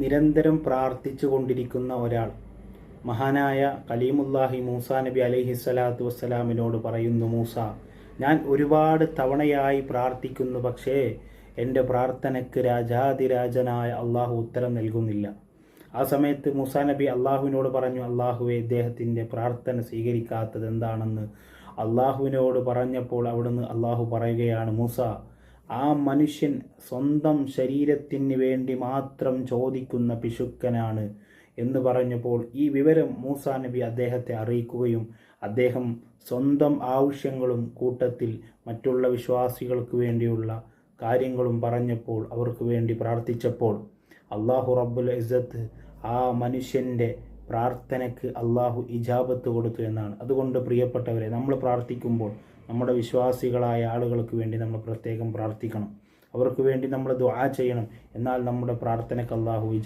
നിരന്തരം പ്രാർത്ഥിച്ചു കൊണ്ടിരിക്കുന്ന ഒരാൾ മഹാനായ കലീമുല്ലാഹി മൂസാ നബി അലൈഹി സ്വലാത്തു വസ്സലാമിനോട് പറയുന്നു, മൂസ, ഞാൻ ഒരുപാട് തവണയായി പ്രാർത്ഥിക്കുന്നു, പക്ഷേ എൻ്റെ പ്രാർത്ഥനയ്ക്ക് രാജാതിരാജനായ അള്ളാഹു ഉത്തരം നൽകുന്നില്ല. ആ സമയത്ത് മൂസാ നബി അള്ളാഹുവിനോട് പറഞ്ഞു, അള്ളാഹുവെ, ഇദ്ദേഹത്തിൻ്റെ പ്രാർത്ഥന സ്വീകരിക്കാത്തത് എന്താണെന്ന് അള്ളാഹുവിനോട് പറഞ്ഞപ്പോൾ അവിടുന്ന് അള്ളാഹു പറയുകയാണ്, മൂസ, ആ മനുഷ്യൻ സ്വന്തം ശരീരത്തിന് വേണ്ടി മാത്രം ചോദിക്കുന്ന പിശുക്കനാണ് എന്ന് പറഞ്ഞപ്പോൾ ഈ വിവരം മൂസാ നബി അദ്ദേഹത്തെ അറിയിക്കുകയും അദ്ദേഹം സ്വന്തം ആവശ്യങ്ങളും കൂട്ടത്തിൽ മറ്റുള്ള വിശ്വാസികൾക്ക് വേണ്ടിയുള്ള കാര്യങ്ങളും പറഞ്ഞപ്പോൾ, അവർക്ക് വേണ്ടി പ്രാർത്ഥിച്ചപ്പോൾ അള്ളാഹു റബ്ബുൽ ഇസ്സത്ത് ആ മനുഷ്യൻ്റെ പ്രാർത്ഥനയ്ക്ക് അള്ളാഹു ഇജാബത്ത് കൊടുത്തു എന്നാണ്. അതുകൊണ്ട് പ്രിയപ്പെട്ടവരെ, നമ്മൾ പ്രാർത്ഥിക്കുമ്പോൾ നമ്മുടെ വിശ്വാസികളായ ആളുകൾക്ക് വേണ്ടി നമ്മൾ പ്രത്യേകം പ്രാർത്ഥിക്കണം, അവർക്ക് വേണ്ടി നമ്മൾ ദുആ ചെയ്യണം. എന്നാൽ നമ്മുടെ പ്രാർത്ഥനയ്ക്ക് അള്ളാഹു